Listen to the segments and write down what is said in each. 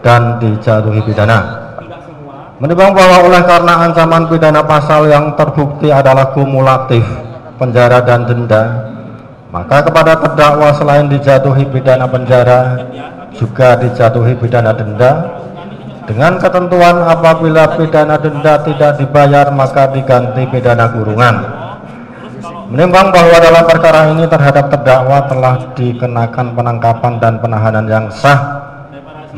dan dijatuhi pidana. Menimbang bahwa oleh karena ancaman pidana pasal yang terbukti adalah kumulatif penjara dan denda, maka kepada terdakwa selain dijatuhi pidana penjara juga dijatuhi pidana denda, dengan ketentuan apabila pidana denda tidak dibayar maka diganti pidana kurungan. Menimbang bahwa dalam perkara ini terhadap terdakwa telah dikenakan penangkapan dan penahanan yang sah,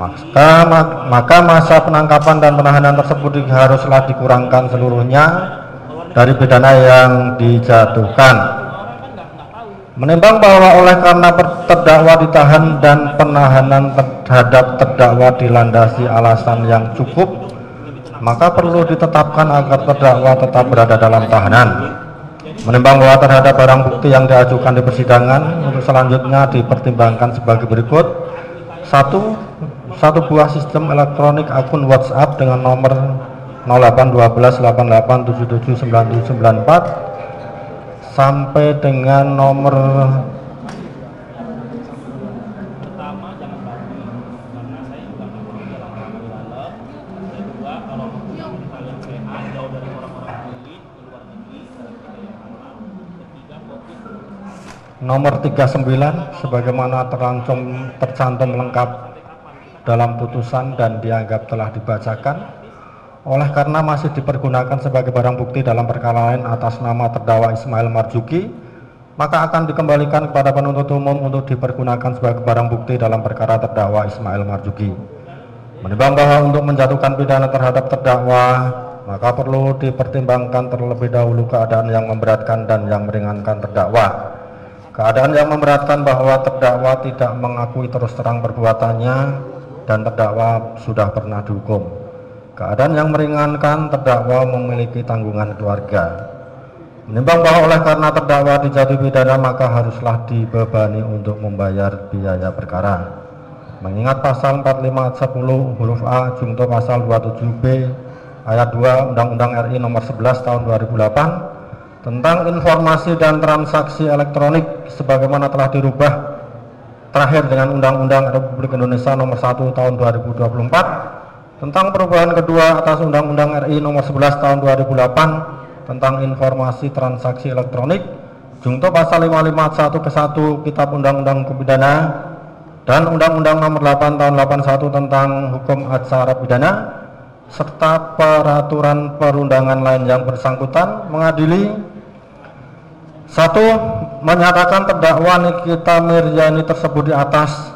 maka masa penangkapan dan penahanan tersebut haruslah dikurangkan seluruhnya dari pidana yang dijatuhkan. Menimbang bahwa oleh karena terdakwa ditahan dan penahanan terhadap terdakwa dilandasi alasan yang cukup, maka perlu ditetapkan agar terdakwa tetap berada dalam tahanan. Menimbang bahwa terhadap barang bukti yang diajukan di persidangan untuk selanjutnya dipertimbangkan sebagai berikut: 1 buah sistem elektronik akun WhatsApp dengan nomor 081288779794 sampai dengan nomor nomor 39 sebagaimana tercantum lengkap dalam putusan dan dianggap telah dibacakan. Oleh karena masih dipergunakan sebagai barang bukti dalam perkara lain atas nama terdakwa Ismail Marzuki, maka akan dikembalikan kepada penuntut umum untuk dipergunakan sebagai barang bukti dalam perkara terdakwa Ismail Marzuki. Menimbang bahwa untuk menjatuhkan pidana terhadap terdakwa, maka perlu dipertimbangkan terlebih dahulu keadaan yang memberatkan dan yang meringankan terdakwa. Keadaan yang memberatkan bahwa terdakwa tidak mengakui terus terang perbuatannya dan terdakwa sudah pernah dihukum. Keadaan yang meringankan terdakwa memiliki tanggungan keluarga. Menimbang bahwa oleh karena terdakwa dijatuhi pidana maka haruslah dibebani untuk membayar biaya perkara. Mengingat pasal 4510 huruf A junto pasal 27B ayat 2 Undang-Undang RI nomor 11 tahun 2008 tentang informasi dan transaksi elektronik sebagaimana telah dirubah terakhir dengan Undang-Undang Republik Indonesia nomor 1 tahun 2024 tentang perubahan kedua atas Undang-Undang RI nomor 11 tahun 2008 tentang informasi transaksi elektronik junto pasal 551 ke 1 Kitab Undang-Undang Hukum Pidana dan Undang-Undang nomor 8 tahun 81 tentang hukum acara pidana serta peraturan perundangan lain yang bersangkutan mengadili: 1. Menyatakan terdakwa Nikita Miryani tersebut di atas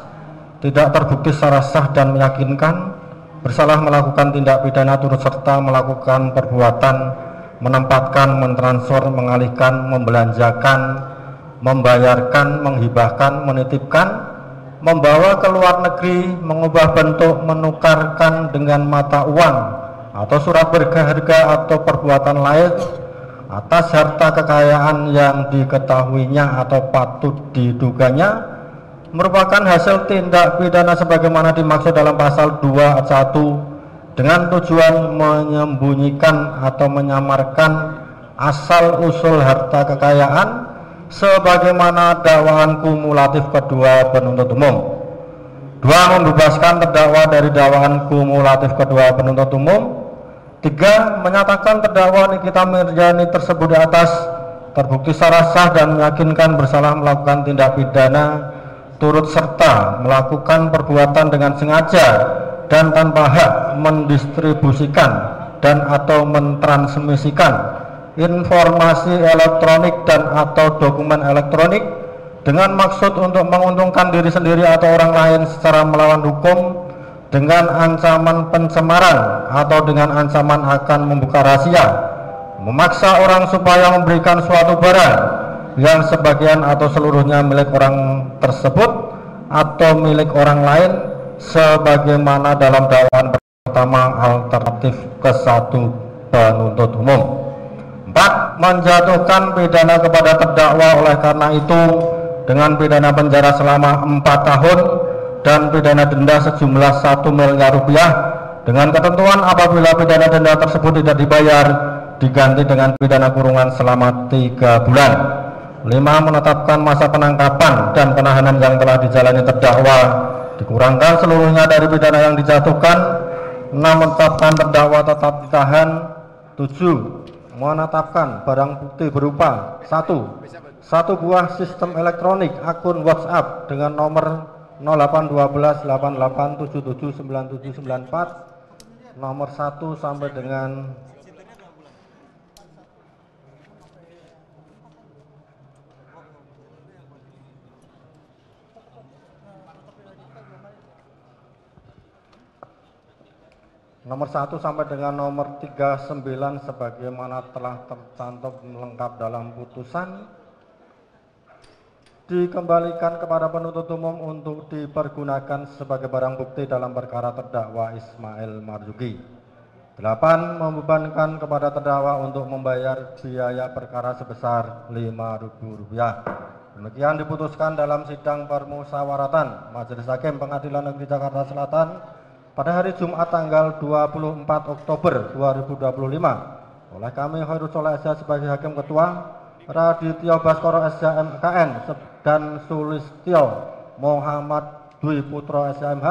tidak terbukti secara sah dan meyakinkan bersalah melakukan tindak pidana turut serta melakukan perbuatan menempatkan, mentransfer, mengalihkan, membelanjakan, membayarkan, menghibahkan, menitipkan, membawa ke luar negeri, mengubah bentuk, menukarkan dengan mata uang atau surat berharga atau perbuatan lain atas harta kekayaan yang diketahuinya atau patut diduganya merupakan hasil tindak pidana sebagaimana dimaksud dalam pasal 2 ayat 1 dengan tujuan menyembunyikan atau menyamarkan asal usul harta kekayaan sebagaimana dakwaan kumulatif kedua penuntut umum. 2. Membebaskan terdakwa dari dakwaan kumulatif kedua penuntut umum. 3. Menyatakan terdakwa Nikita Miryani tersebut di atas terbukti secara sah dan meyakinkan bersalah melakukan tindak pidana turut serta melakukan perbuatan dengan sengaja dan tanpa hak mendistribusikan dan atau mentransmisikan informasi elektronik dan atau dokumen elektronik dengan maksud untuk menguntungkan diri sendiri atau orang lain secara melawan hukum dengan ancaman pencemaran atau dengan ancaman akan membuka rahasia, memaksa orang supaya memberikan suatu barang yang sebagian atau seluruhnya milik orang tersebut atau milik orang lain sebagaimana dalam dakwaan pertama alternatif ke-1 penuntut umum. 4. Menjatuhkan pidana kepada terdakwa oleh karena itu dengan pidana penjara selama 4 tahun dan pidana denda sejumlah 1 miliar rupiah dengan ketentuan apabila pidana denda tersebut tidak dibayar diganti dengan pidana kurungan selama 3 bulan. 5. Menetapkan masa penangkapan dan penahanan yang telah dijalani terdakwa dikurangkan seluruhnya dari pidana yang dijatuhkan. 6. Menetapkan terdakwa tetap ditahan. 7. Menetapkan barang bukti berupa 1. Satu buah sistem elektronik akun WhatsApp dengan nomor 081288779794 nomor 1 sampai dengan nomor 1 sampai dengan nomor 39 sebagaimana telah tercantum lengkap dalam putusan, dikembalikan kepada penuntut umum untuk dipergunakan sebagai barang bukti dalam perkara terdakwa Ismail Marzuki. 8. Membebankan kepada terdakwa untuk membayar biaya perkara sebesar Rp5.000. Demikian diputuskan dalam sidang permusyawaratan Majelis Hakim Pengadilan Negeri Jakarta Selatan pada hari Jumat tanggal 24 Oktober 2025 oleh kami Khairul Sholeh SH sebagai Hakim Ketua, Radityo Baskoro SH MKN dan Sulistyo Muhammad Dwi Putro SMH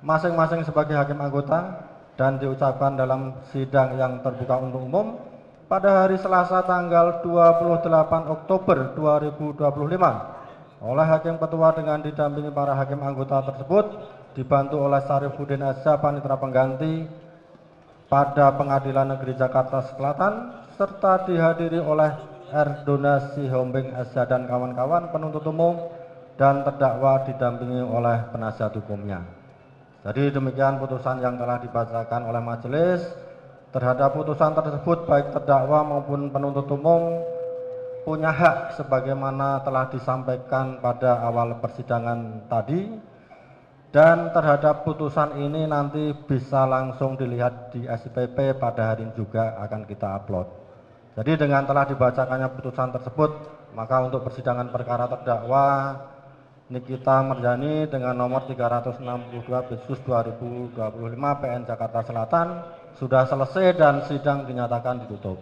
masing-masing sebagai hakim anggota, dan diucapkan dalam sidang yang terbuka untuk umum pada hari Selasa tanggal 28 Oktober 2025 oleh Hakim Ketua dengan didampingi para hakim anggota tersebut, dibantu oleh Syarifuddin SH Panitera Pengganti pada Pengadilan Negeri Jakarta Selatan, serta dihadiri oleh Erdona Sihombing SH dan kawan-kawan penuntut umum dan terdakwa didampingi oleh penasihat hukumnya. Jadi demikian putusan yang telah dibacakan oleh majelis. Terhadap putusan tersebut baik terdakwa maupun penuntut umum punya hak sebagaimana telah disampaikan pada awal persidangan tadi, dan terhadap putusan ini nanti bisa langsung dilihat di SPP pada hari ini juga akan kita upload. Jadi dengan telah dibacakannya putusan tersebut, maka untuk persidangan perkara terdakwa Nikita Merjani dengan nomor 362 Bitsus 2025 PN Jakarta Selatan sudah selesai dan sidang dinyatakan ditutup.